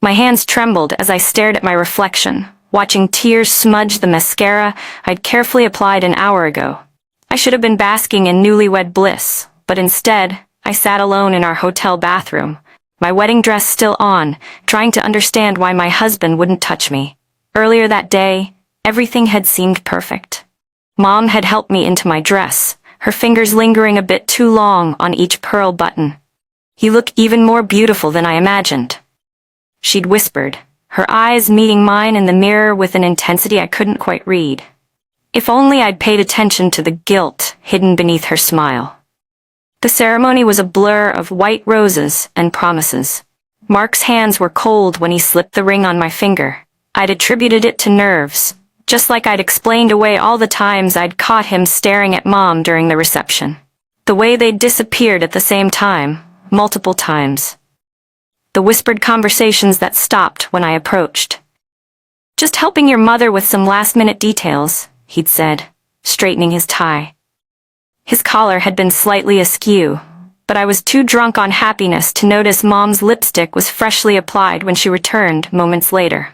My hands trembled as I stared at my reflection, watching tears smudge the mascara I'd carefully applied an hour ago. I should have been basking in newlywed bliss, but instead, I sat alone in our hotel bathroom, my wedding dress still on, trying to understand why my husband wouldn't touch me. Earlier that day, everything had seemed perfect. Mom had helped me into my dress, her fingers lingering a bit too long on each pearl button. "You look even more beautiful than I imagined," she'd whispered, her eyes meeting mine in the mirror with an intensity I couldn't quite read. If only I'd paid attention to the guilt hidden beneath her smile. The ceremony was a blur of white roses and promises. Mark's hands were cold when he slipped the ring on my finger. I'd attributed it to nerves, just like I'd explained away all the times I'd caught him staring at Mom during the reception. The way they'd disappeared at the same time, multiple times. The whispered conversations that stopped when I approached. "Just helping your mother with some last-minute details," he'd said, straightening his tie. His collar had been slightly askew, but I was too drunk on happiness to notice Mom's lipstick was freshly applied when she returned moments later.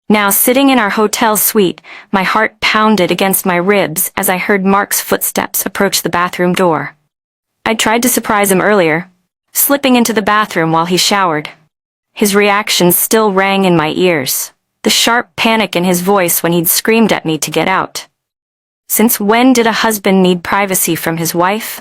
Now sitting in our hotel suite, my heart pounded against my ribs as I heard Mark's footsteps approach the bathroom door. I'd tried to surprise him earlier, slipping into the bathroom while he showered. His reactions still rang in my ears, the sharp panic in his voice when he'd screamed at me to get out. Since when did a husband need privacy from his wife?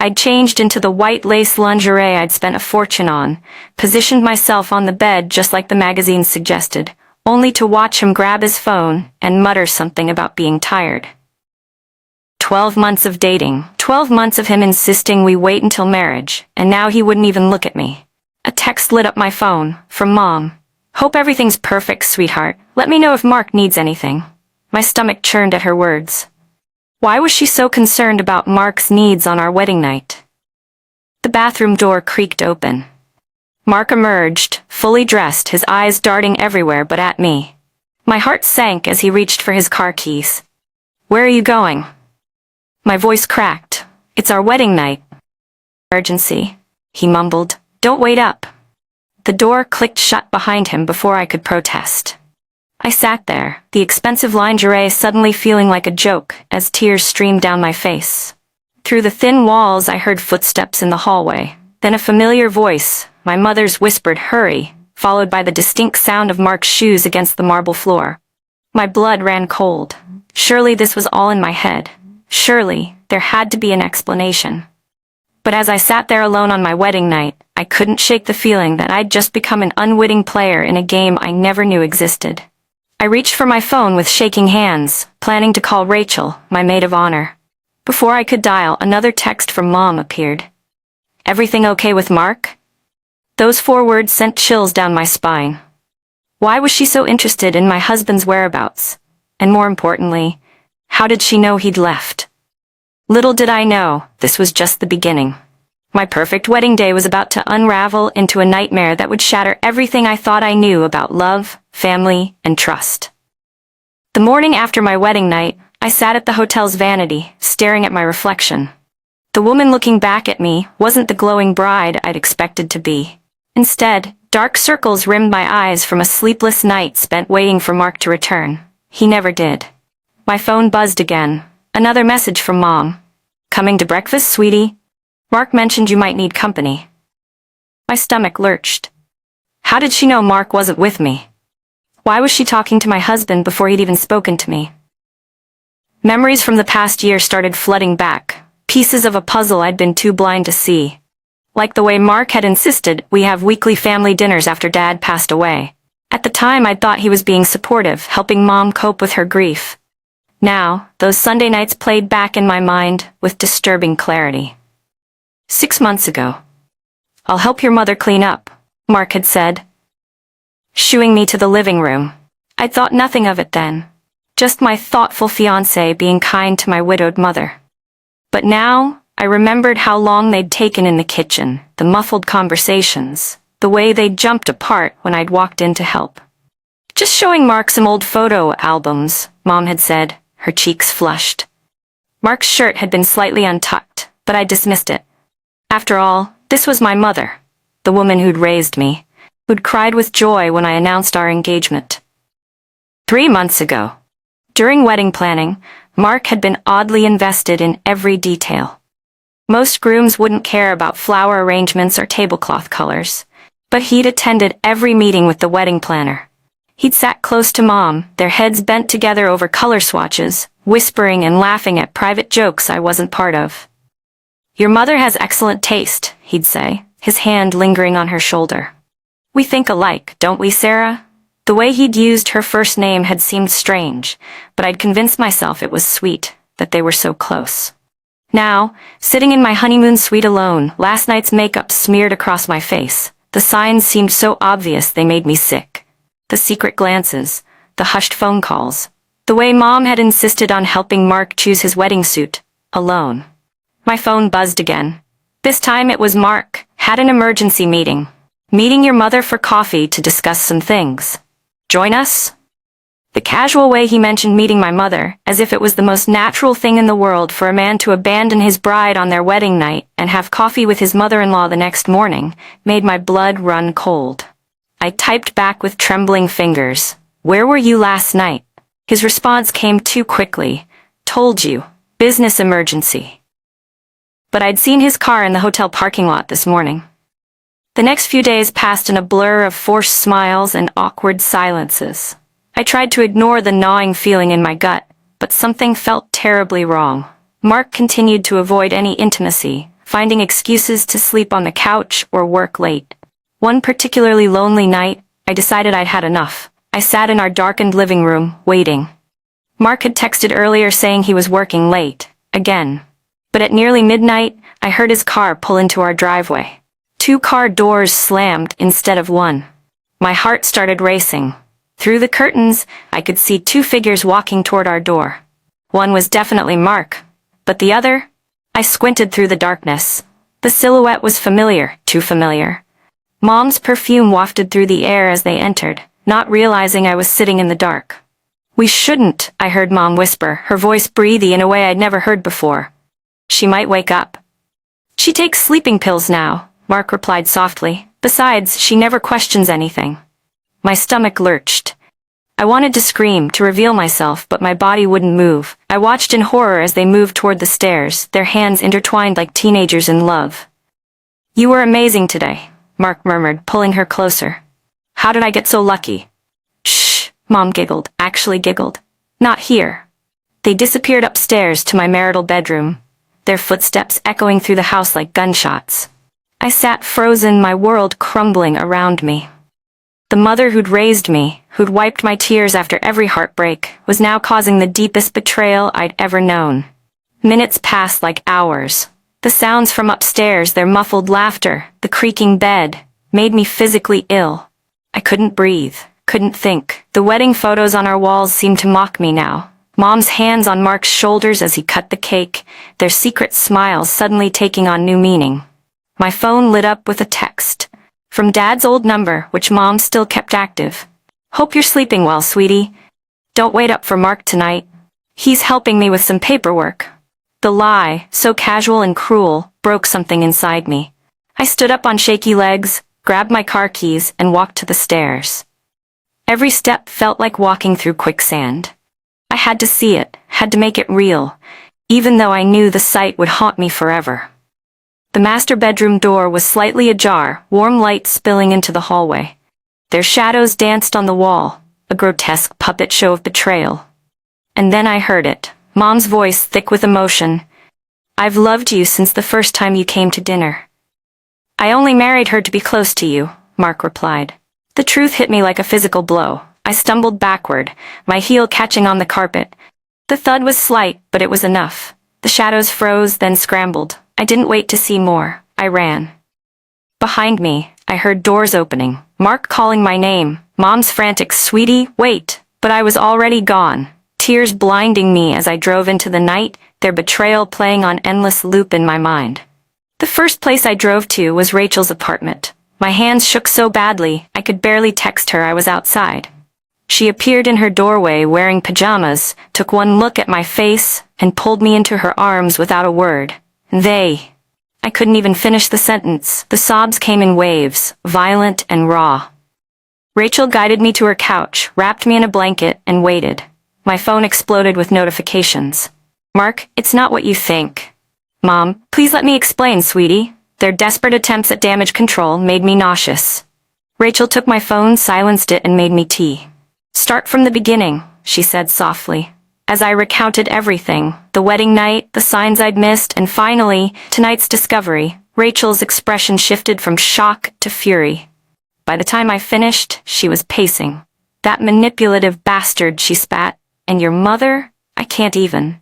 I'd changed into the white lace lingerie I'd spent a fortune on, positioned myself on the bed just like the magazines suggested, only to watch him grab his phone and mutter something about being tired. 12 months of dating, 12 months of him insisting we wait until marriage, and now he wouldn't even look at me. A text lit up my phone, from Mom. "Hope everything's perfect, sweetheart. Let me know if Mark needs anything." My stomach churned at her words. Why was she so concerned about Mark's needs on our wedding night? The bathroom door creaked open. Mark emerged, fully dressed, his eyes darting everywhere but at me. My heart sank as he reached for his car keys. "Where are you going?" My voice cracked. "It's our wedding night." "Urgency," he mumbled. "Don't wait up." The door clicked shut behind him before I could protest. I sat there, the expensive lingerie suddenly feeling like a joke as tears streamed down my face. Through the thin walls I heard footsteps in the hallway, then a familiar voice, my mother's whispered "hurry," followed by the distinct sound of Mark's shoes against the marble floor. My blood ran cold. Surely this was all in my head. Surely there had to be an explanation. But as I sat there alone on my wedding night, I couldn't shake the feeling that I'd just become an unwitting player in a game I never knew existed. I reached for my phone with shaking hands, planning to call Rachel, my maid of honor. Before I could dial, another text from Mom appeared. "Everything okay with Mark?" Those 4 words sent chills down my spine. Why was she so interested in my husband's whereabouts? And more importantly, how did she know he'd left? Little did I know, this was just the beginning. My perfect wedding day was about to unravel into a nightmare that would shatter everything I thought I knew about love, family, and trust. The morning after my wedding night, I sat at the hotel's vanity, staring at my reflection. The woman looking back at me wasn't the glowing bride I'd expected to be. Instead, dark circles rimmed my eyes from a sleepless night spent waiting for Mark to return. He never did. My phone buzzed again. Another message from Mom. "Coming to breakfast, sweetie? Mark mentioned you might need company." My stomach lurched. How did she know Mark wasn't with me? Why was she talking to my husband before he'd even spoken to me? Memories from the past year started flooding back, pieces of a puzzle I'd been too blind to see. Like the way Mark had insisted we have weekly family dinners after Dad passed away. At the time I'd thought he was being supportive, helping Mom cope with her grief. Now, those Sunday nights played back in my mind with disturbing clarity. 6 months ago. "I'll help your mother clean up," Mark had said, shooing me to the living room. I'd thought nothing of it then. Just my thoughtful fiancé being kind to my widowed mother. But now, I remembered how long they'd taken in the kitchen, the muffled conversations, the way they'd jumped apart when I'd walked in to help. "Just showing Mark some old photo albums," Mom had said, her cheeks flushed. Mark's shirt had been slightly untucked, but I dismissed it. After all, this was my mother, the woman who'd raised me. who'd cried with joy when I announced our engagement. 3 months ago. During wedding planning, Mark had been oddly invested in every detail. Most grooms wouldn't care about flower arrangements or tablecloth colors, but he'd attended every meeting with the wedding planner. He'd sat close to Mom, their heads bent together over color swatches, whispering and laughing at private jokes I wasn't part of. "Your mother has excellent taste," he'd say, his hand lingering on her shoulder. "We think alike, don't we, Sarah?" The way he'd used her first name had seemed strange, but I'd convinced myself it was sweet, that they were so close. Now, sitting in my honeymoon suite alone, last night's makeup smeared across my face, the signs seemed so obvious they made me sick. The secret glances, the hushed phone calls, the way Mom had insisted on helping Mark choose his wedding suit, alone. My phone buzzed again. This time it was Mark, had an emergency meeting. Meeting your mother for coffee to discuss some things. Join us? The casual way he mentioned meeting my mother, as if it was the most natural thing in the world for a man to abandon his bride on their wedding night and have coffee with his mother-in-law the next morning, made my blood run cold. I typed back with trembling fingers, "Where were you last night?" His response came too quickly. "Told you. Business emergency." But I'd seen his car in the hotel parking lot this morning. The next few days passed in a blur of forced smiles and awkward silences. I tried to ignore the gnawing feeling in my gut, but something felt terribly wrong. Mark continued to avoid any intimacy, finding excuses to sleep on the couch or work late. One particularly lonely night, I decided I'd had enough. I sat in our darkened living room, waiting. Mark had texted earlier saying he was working late, again. But at nearly midnight, I heard his car pull into our driveway. 2 car doors slammed instead of one. My heart started racing. Through the curtains, I could see 2 figures walking toward our door. One was definitely Mark, but the other? I squinted through the darkness. The silhouette was familiar, too familiar. Mom's perfume wafted through the air as they entered, not realizing I was sitting in the dark. "We shouldn't," I heard Mom whisper, her voice breathy in a way I'd never heard before. "She might wake up." "She takes sleeping pills now," Mark replied softly. "Besides, she never questions anything." My stomach lurched. I wanted to scream, to reveal myself, but my body wouldn't move. I watched in horror as they moved toward the stairs, their hands intertwined like teenagers in love. "You were amazing today," Mark murmured, pulling her closer. "How did I get so lucky?" "Shh," Mom giggled, actually giggled. "Not here." They disappeared upstairs to my marital bedroom, their footsteps echoing through the house like gunshots. I sat frozen, my world crumbling around me. The mother who'd raised me, who'd wiped my tears after every heartbreak, was now causing the deepest betrayal I'd ever known. Minutes passed like hours. The sounds from upstairs, their muffled laughter, the creaking bed, made me physically ill. I couldn't breathe, couldn't think. The wedding photos on our walls seemed to mock me now. Mom's hands on Mark's shoulders as he cut the cake, their secret smiles suddenly taking on new meaning. My phone lit up with a text. From Dad's old number, which Mom still kept active. "Hope you're sleeping well, sweetie. Don't wait up for Mark tonight. He's helping me with some paperwork." The lie, so casual and cruel, broke something inside me. I stood up on shaky legs, grabbed my car keys, and walked to the stairs. Every step felt like walking through quicksand. I had to see it, had to make it real, even though I knew the sight would haunt me forever. The master bedroom door was slightly ajar, warm light spilling into the hallway. Their shadows danced on the wall, a grotesque puppet show of betrayal. And then I heard it, Mom's voice thick with emotion. "I've loved you since the first time you came to dinner." "I only married her to be close to you," Mark replied. The truth hit me like a physical blow. I stumbled backward, my heel catching on the carpet. The thud was slight, but it was enough. The shadows froze, then scrambled. I didn't wait to see more. I ran. Behind me, I heard doors opening, Mark calling my name, Mom's frantic "Sweetie, wait!" But I was already gone, tears blinding me as I drove into the night, their betrayal playing on endless loop in my mind. The first place I drove to was Rachel's apartment. My hands shook so badly, I could barely text her I was outside. She appeared in her doorway wearing pajamas, took one look at my face, and pulled me into her arms without a word. I couldn't even finish the sentence. The sobs came in waves, violent and raw. Rachel guided me to her couch, wrapped me in a blanket, and waited. My phone exploded with notifications. Mark, it's not what you think. Mom, please let me explain, sweetie. Their desperate attempts at damage control made me nauseous. Rachel took my phone, silenced it, and made me tea. Start from the beginning, she said softly. As I recounted everything, the wedding night, the signs I'd missed, and finally, tonight's discovery, Rachel's expression shifted from shock to fury. By the time I finished, she was pacing. That manipulative bastard, she spat. And your mother? I can't even.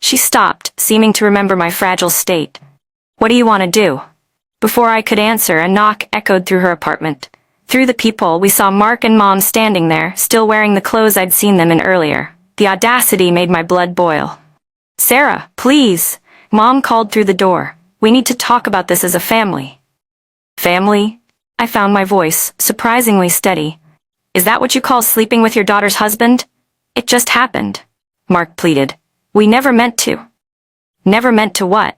She stopped, seeming to remember my fragile state. What do you want to do? Before I could answer, a knock echoed through her apartment. Through the peephole, we saw Mark and Mom standing there, still wearing the clothes I'd seen them in earlier. The audacity made my blood boil. Sarah, please. Mom called through the door. We need to talk about this as a family. Family? I found my voice, surprisingly steady. Is that what you call sleeping with your daughter's husband? It just happened, Mark pleaded. We never meant to. Never meant to what?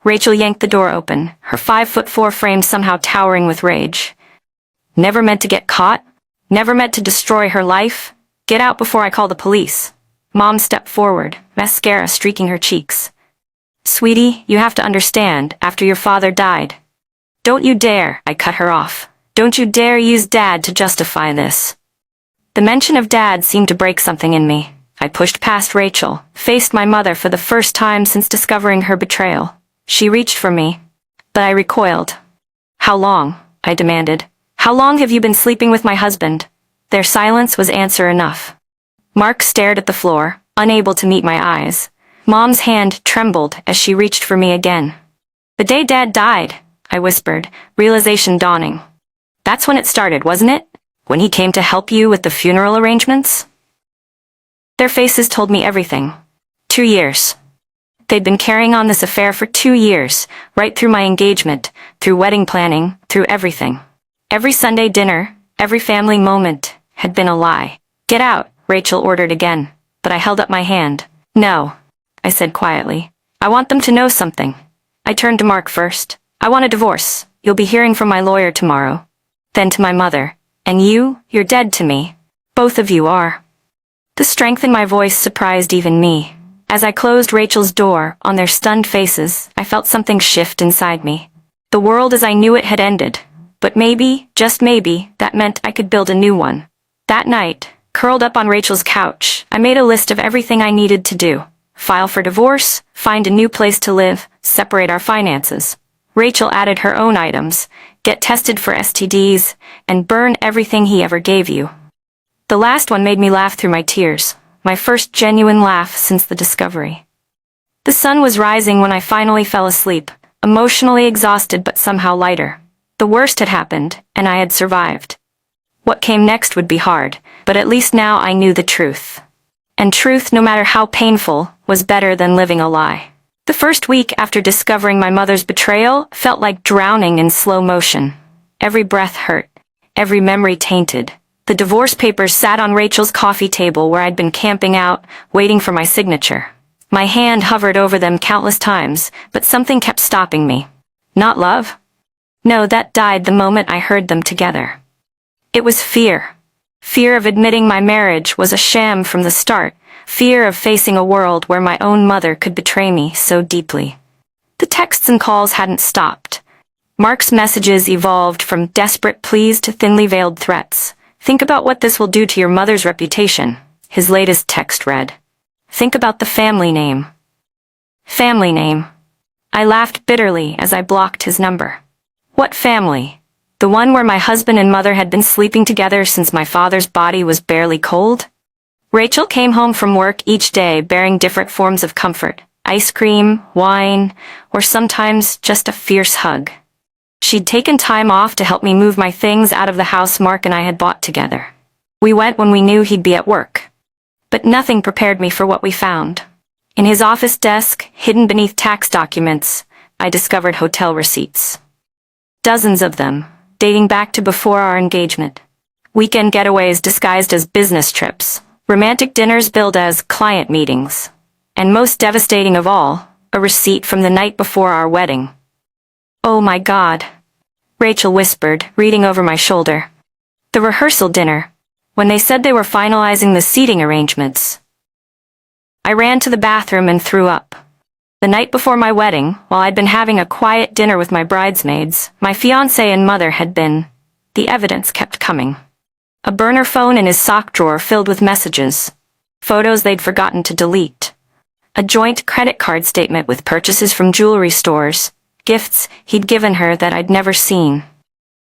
Rachel yanked the door open, her 5'4" frame somehow towering with rage. Never meant to get caught? Never meant to destroy her life? Get out before I call the police. Mom stepped forward, mascara streaking her cheeks. Sweetie, you have to understand, after your father died. Don't you dare, I cut her off. Don't you dare use Dad to justify this. The mention of Dad seemed to break something in me. I pushed past Rachel, faced my mother for the first time since discovering her betrayal. She reached for me, but I recoiled. How long? I demanded. How long have you been sleeping with my husband? Their silence was answer enough. Mark stared at the floor, unable to meet my eyes. Mom's hand trembled as she reached for me again. The day Dad died, I whispered, realization dawning. That's when it started, wasn't it? When he came to help you with the funeral arrangements? Their faces told me everything. 2 years. They'd been carrying on this affair for 2 years, right through my engagement, through wedding planning, through everything. Every Sunday dinner, every family moment, had been a lie. Get out, Rachel ordered again, but I held up my hand. No, I said quietly. I want them to know something. I turned to Mark first. I want a divorce. You'll be hearing from my lawyer tomorrow. Then to my mother. And you're dead to me. Both of you are. The strength in my voice surprised even me. As I closed Rachel's door, on their stunned faces, I felt something shift inside me. The world as I knew it had ended. But maybe, just maybe, that meant I could build a new one. That night, curled up on Rachel's couch, I made a list of everything I needed to do. File for divorce, find a new place to live, separate our finances. Rachel added her own items, get tested for STDs, and burn everything he ever gave you. The last one made me laugh through my tears, my first genuine laugh since the discovery. The sun was rising when I finally fell asleep, emotionally exhausted but somehow lighter. The worst had happened, and I had survived. What came next would be hard, but at least now I knew the truth. And truth, no matter how painful, was better than living a lie. The first week after discovering my mother's betrayal felt like drowning in slow motion. Every breath hurt, every memory tainted. The divorce papers sat on Rachel's coffee table where I'd been camping out, waiting for my signature. My hand hovered over them countless times, but something kept stopping me. Not love? No, that died the moment I heard them together. It was fear. Fear of admitting my marriage was a sham from the start. Fear of facing a world where my own mother could betray me so deeply. The texts and calls hadn't stopped. Mark's messages evolved from desperate pleas to thinly veiled threats. Think about what this will do to your mother's reputation, his latest text read. Think about the family name. Family name. I laughed bitterly as I blocked his number. What family? The one where my husband and mother had been sleeping together since my father's body was barely cold? Rachel came home from work each day bearing different forms of comfort, ice cream, wine, or sometimes just a fierce hug. She'd taken time off to help me move my things out of the house Mark and I had bought together. We went when we knew he'd be at work. But nothing prepared me for what we found. In his office desk, hidden beneath tax documents, I discovered hotel receipts. Dozens of them, dating back to before our engagement. Weekend getaways disguised as business trips. Romantic dinners billed as client meetings. And most devastating of all, a receipt from the night before our wedding. Oh my God, Rachel whispered, reading over my shoulder. The rehearsal dinner, when they said they were finalizing the seating arrangements. I ran to the bathroom and threw up. The night before my wedding, while I'd been having a quiet dinner with my bridesmaids, my fiancé and mother had been. The evidence kept coming. A burner phone in his sock drawer filled with messages. Photos they'd forgotten to delete. A joint credit card statement with purchases from jewelry stores. Gifts he'd given her that I'd never seen.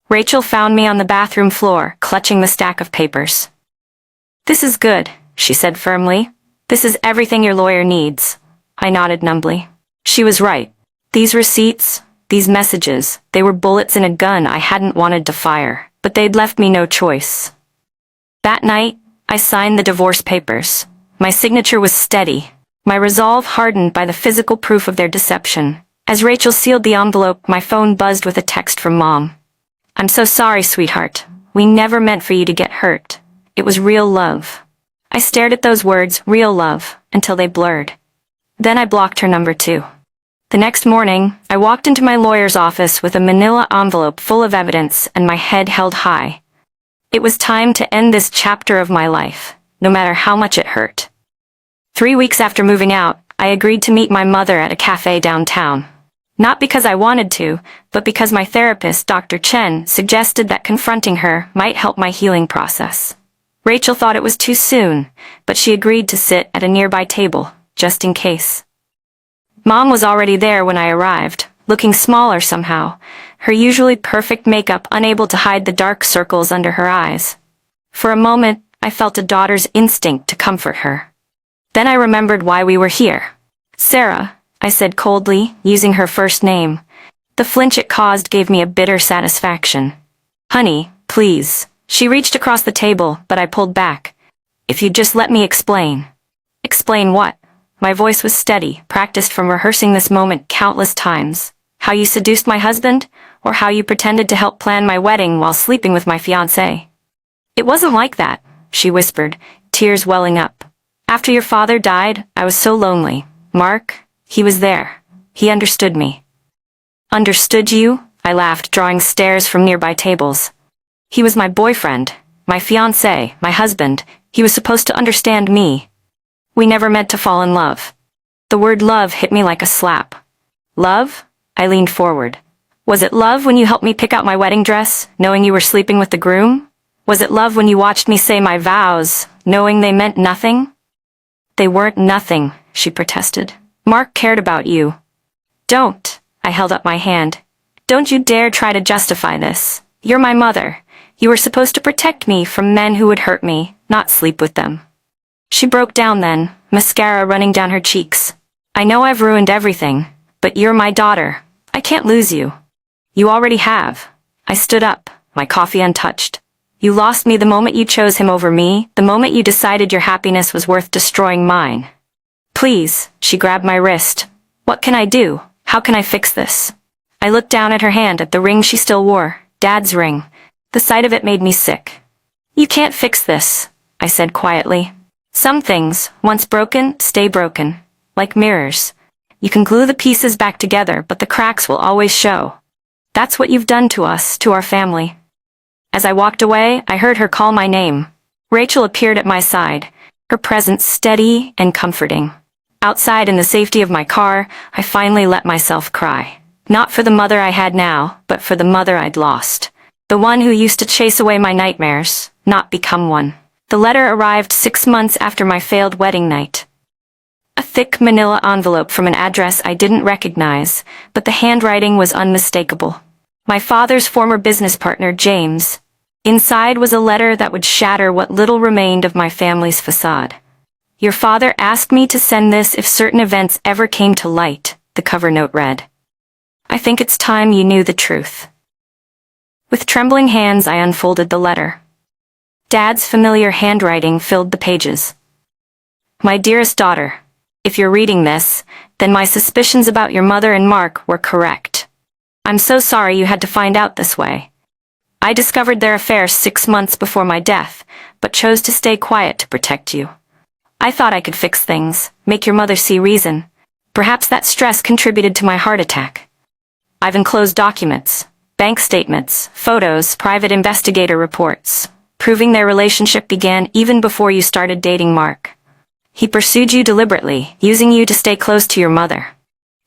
Rachel found me on the bathroom floor, clutching the stack of papers. "This is good," she said firmly. "This is everything your lawyer needs." I nodded numbly. She was right. These receipts, these messages, they were bullets in a gun I hadn't wanted to fire, but they'd left me no choice. That night, I signed the divorce papers. My signature was steady, my resolve hardened by the physical proof of their deception. As Rachel sealed the envelope, my phone buzzed with a text from Mom. "I'm so sorry, sweetheart. We never meant for you to get hurt. It was real love." I stared at those words, real love, until they blurred. Then I blocked her number too. The next morning, I walked into my lawyer's office with a manila envelope full of evidence and my head held high. It was time to end this chapter of my life, no matter how much it hurt. 3 weeks after moving out, I agreed to meet my mother at a cafe downtown. Not because I wanted to, but because my therapist, Dr. Chen, suggested that confronting her might help my healing process. Rachel thought it was too soon, but she agreed to sit at a nearby table, just in case. Mom was already there when I arrived, looking smaller somehow, her usually perfect makeup unable to hide the dark circles under her eyes. For a moment, I felt a daughter's instinct to comfort her. Then I remembered why we were here. "Sarah," I said coldly, using her first name. The flinch it caused gave me a bitter satisfaction. "Honey, please." She reached across the table, but I pulled back. "If you'd just let me explain." "Explain what?" My voice was steady, practiced from rehearsing this moment countless times. "How you seduced my husband, or how you pretended to help plan my wedding while sleeping with my fiancé?" "It wasn't like that," she whispered, tears welling up. "After your father died, I was so lonely. Mark, he was there. He understood me." "Understood you?" I laughed, drawing stares from nearby tables. "He was my boyfriend, my fiancé, my husband. He was supposed to understand me. We never meant to fall in love." The word love hit me like a slap. "Love?" I leaned forward. "Was it love when you helped me pick out my wedding dress, knowing you were sleeping with the groom? Was it love when you watched me say my vows, knowing they meant nothing?" "They weren't nothing," she protested. "Mark cared about you." "Don't," I held up my hand. "Don't you dare try to justify this. You're my mother. You were supposed to protect me from men who would hurt me, not sleep with them." She broke down then, mascara running down her cheeks. "I know I've ruined everything, but you're my daughter. I can't lose you." "You already have." I stood up, my coffee untouched. "You lost me the moment you chose him over me, the moment you decided your happiness was worth destroying mine." "Please," she grabbed my wrist. "What can I do? How can I fix this?" I looked down at her hand, at the ring she still wore, Dad's ring. The sight of it made me sick. "You can't fix this," I said quietly. "Some things, once broken, stay broken. Like mirrors. You can glue the pieces back together, but the cracks will always show. That's what you've done to us, to our family." As I walked away, I heard her call my name. Rachel appeared at my side, her presence steady and comforting. Outside in the safety of my car, I finally let myself cry. Not for the mother I had now, but for the mother I'd lost. The one who used to chase away my nightmares, not become one. The letter arrived 6 months after my failed wedding night. A thick manila envelope from an address I didn't recognize, but the handwriting was unmistakable. My father's former business partner, James. Inside was a letter that would shatter what little remained of my family's facade. "Your father asked me to send this if certain events ever came to light," the cover note read. "I think it's time you knew the truth." With trembling hands, I unfolded the letter. Dad's familiar handwriting filled the pages. "My dearest daughter, if you're reading this, then my suspicions about your mother and Mark were correct. I'm so sorry you had to find out this way. I discovered their affair 6 months before my death, but chose to stay quiet to protect you. I thought I could fix things, make your mother see reason. Perhaps that stress contributed to my heart attack. I've enclosed documents, Bank statements, photos, private investigator reports, proving their relationship began even before you started dating Mark. He pursued you deliberately, using you to stay close to your mother.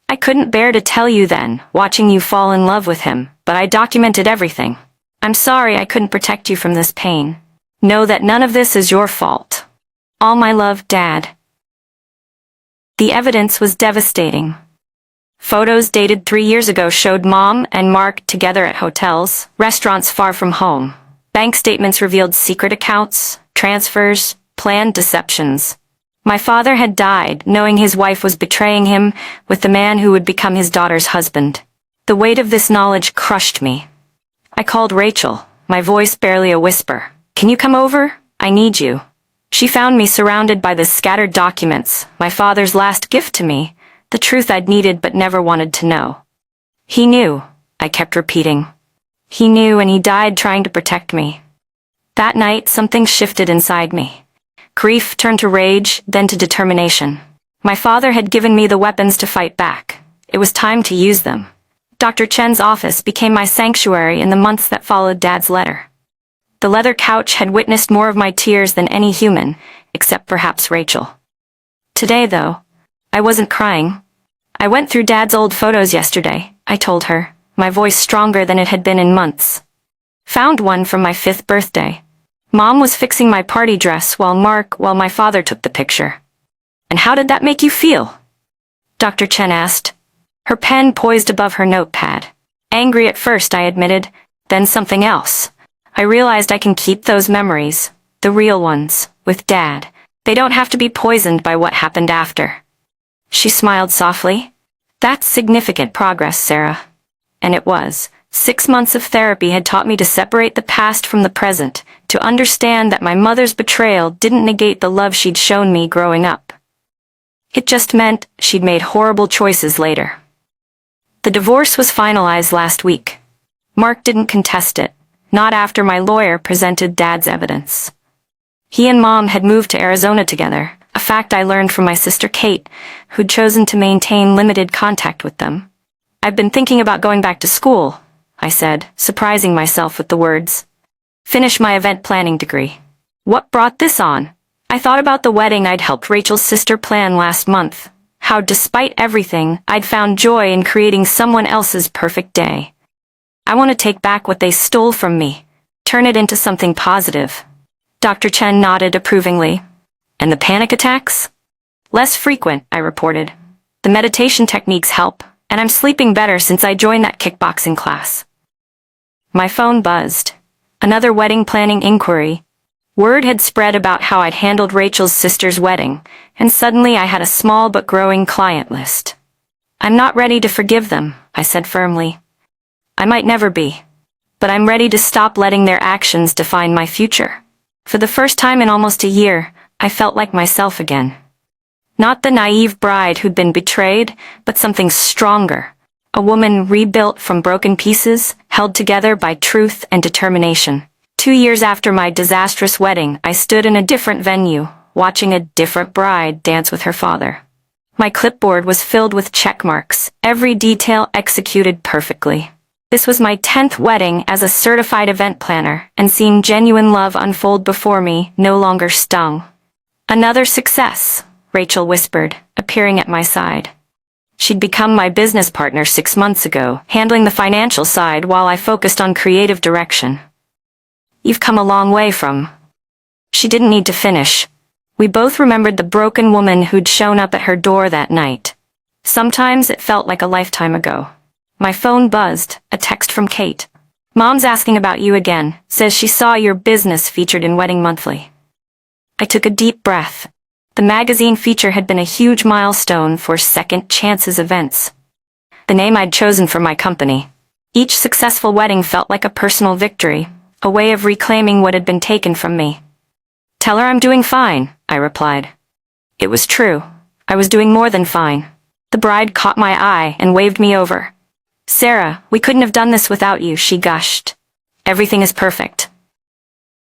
I couldn't bear to tell you then, watching you fall in love with him, but I documented everything. I'm sorry I couldn't protect you from this pain. Know that none of this is your fault. All my love, Dad. The evidence was devastating. Photos dated 3 years ago showed Mom and Mark together at hotels, restaurants far from home. Bank statements revealed secret accounts, transfers, planned deceptions. My father had died, knowing his wife was betraying him with the man who would become his daughter's husband. The weight of this knowledge crushed me. I called Rachel, my voice barely a whisper. Can you come over? I need you. She found me surrounded by the scattered documents, my father's last gift to me, the truth I'd needed but never wanted to know. He knew, I kept repeating. He knew, and he died trying to protect me. That night, something shifted inside me. Grief turned to rage, then to determination. My father had given me the weapons to fight back. It was time to use them. Dr. Chen's office became my sanctuary in the months that followed Dad's letter. The leather couch had witnessed more of my tears than any human, except perhaps Rachel. Today, though, I wasn't crying. I went through Dad's old photos yesterday, I told her, my voice stronger than it had been in months. Found one from my 5th birthday. Mom was fixing my party dress while my father took the picture. And how did that make you feel? Dr. Chen asked, her pen poised above her notepad. Angry at first, I admitted, then something else. I realized I can keep those memories, the real ones, with Dad. They don't have to be poisoned by what happened after. She smiled softly. That's significant progress, Sarah. And it was. 6 months of therapy had taught me to separate the past from the present, to understand that my mother's betrayal didn't negate the love she'd shown me growing up. It just meant she'd made horrible choices later. The divorce was finalized last week. Mark didn't contest it, not after my lawyer presented Dad's evidence. He and Mom had moved to Arizona together, a fact I learned from my sister Kate, who'd chosen to maintain limited contact with them. I've been thinking about going back to school, I said, surprising myself with the words. Finish my event planning degree. What brought this on? I thought about the wedding I'd helped Rachel's sister plan last month. How, despite everything, I'd found joy in creating someone else's perfect day. I want to take back what they stole from me, turn it into something positive. Dr. Chen nodded approvingly. And the panic attacks? Less frequent, I reported. The meditation techniques help, and I'm sleeping better since I joined that kickboxing class. My phone buzzed. Another wedding planning inquiry. Word had spread about how I'd handled Rachel's sister's wedding, and suddenly I had a small but growing client list. I'm not ready to forgive them, I said firmly. I might never be. But I'm ready to stop letting their actions define my future. For the first time in almost a year, I felt like myself again. Not the naive bride who'd been betrayed, but something stronger. A woman rebuilt from broken pieces, held together by truth and determination. 2 years after my disastrous wedding, I stood in a different venue, watching a different bride dance with her father. My clipboard was filled with check marks, every detail executed perfectly. This was my 10th wedding as a certified event planner, and seeing genuine love unfold before me no longer stung. Another success, Rachel whispered, appearing at my side. She'd become my business partner 6 months ago, handling the financial side while I focused on creative direction. You've come a long way from... She didn't need to finish. We both remembered the broken woman who'd shown up at her door that night. Sometimes it felt like a lifetime ago. My phone buzzed, a text from Kate. Mom's asking about you again, says she saw your business featured in Wedding Monthly. I took a deep breath. The magazine feature had been a huge milestone for Second Chances events. The name I'd chosen for my company. Each successful wedding felt like a personal victory, a way of reclaiming what had been taken from me. Tell her I'm doing fine, I replied. It was true. I was doing more than fine. The bride caught my eye and waved me over. Sarah, we couldn't have done this without you, she gushed. Everything is perfect.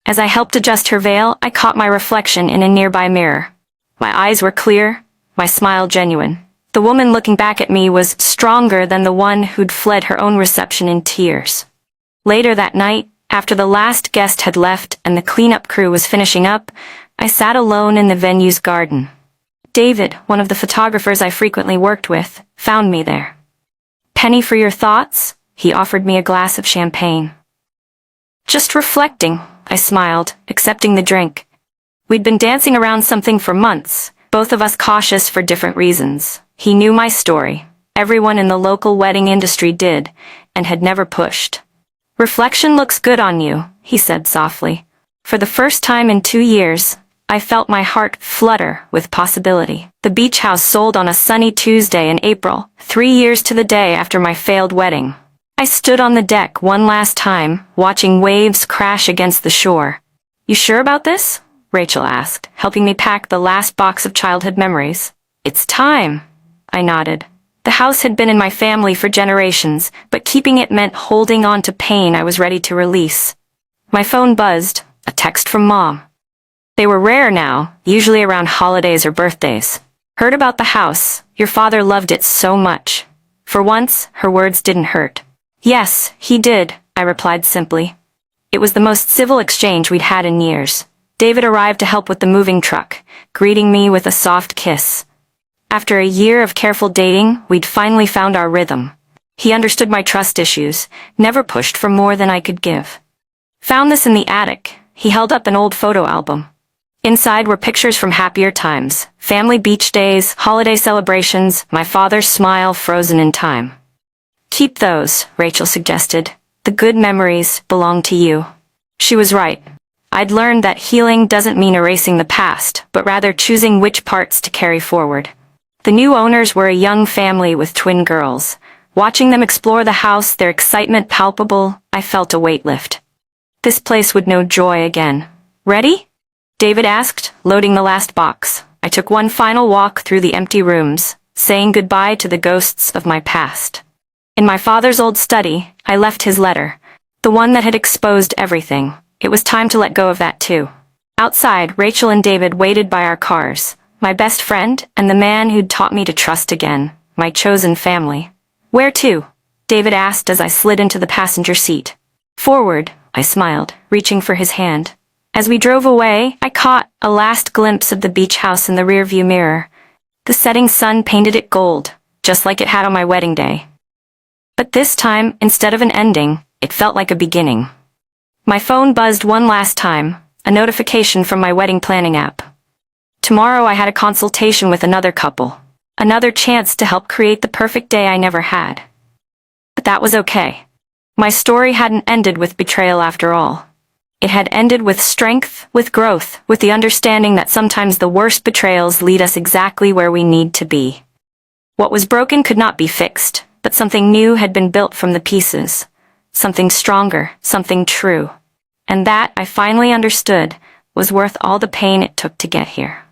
As I helped adjust her veil, I caught my reflection in a nearby mirror. My eyes were clear, my smile genuine. The woman looking back at me was stronger than the one who'd fled her own reception in tears. Later that night, after the last guest had left and the cleanup crew was finishing up, I sat alone in the venue's garden. David, one of the photographers I frequently worked with, found me there. "Penny for your thoughts?" He offered me a glass of champagne. "Just reflecting," I smiled, accepting the drink. We'd been dancing around something for months, both of us cautious for different reasons. He knew my story. Everyone in the local wedding industry did, and had never pushed. "Reflection looks good on you," he said softly. For the first time in 2 years, I felt my heart flutter with possibility. The beach house sold on a sunny Tuesday in April, 3 years to the day after my failed wedding. I stood on the deck one last time, watching waves crash against the shore. "You sure about this?" Rachel asked, helping me pack the last box of childhood memories. "It's time," I nodded. The house had been in my family for generations, but keeping it meant holding on to pain I was ready to release. My phone buzzed, a text from Mom. They were rare now, usually around holidays or birthdays. "Heard about the house. Your father loved it so much." For once, her words didn't hurt. "Yes, he did," I replied simply. It was the most civil exchange we'd had in years. David arrived to help with the moving truck, greeting me with a soft kiss. After a year of careful dating, we'd finally found our rhythm. He understood my trust issues, never pushed for more than I could give. "Found this in the attic." He held up an old photo album. Inside were pictures from happier times, family beach days, holiday celebrations, my father's smile frozen in time. "Keep those," Rachel suggested. "The good memories belong to you." She was right. I'd learned that healing doesn't mean erasing the past, but rather choosing which parts to carry forward. The new owners were a young family with twin girls. Watching them explore the house, their excitement palpable, I felt a weight lift. This place would know joy again. "Ready?" David asked, loading the last box. I took one final walk through the empty rooms, saying goodbye to the ghosts of my past. In my father's old study, I left his letter, the one that had exposed everything. It was time to let go of that too. Outside, Rachel and David waited by our cars, my best friend and the man who'd taught me to trust again, my chosen family. "Where to?" David asked as I slid into the passenger seat. "Forward," I smiled, reaching for his hand. As we drove away, I caught a last glimpse of the beach house in the rearview mirror. The setting sun painted it gold, just like it had on my wedding day. But this time, instead of an ending, it felt like a beginning. My phone buzzed one last time, a notification from my wedding planning app. Tomorrow I had a consultation with another couple, another chance to help create the perfect day I never had. But that was okay. My story hadn't ended with betrayal after all. It had ended with strength, with growth, with the understanding that sometimes the worst betrayals lead us exactly where we need to be. What was broken could not be fixed, but something new had been built from the pieces. Something stronger, something true. And that, I finally understood, was worth all the pain it took to get here.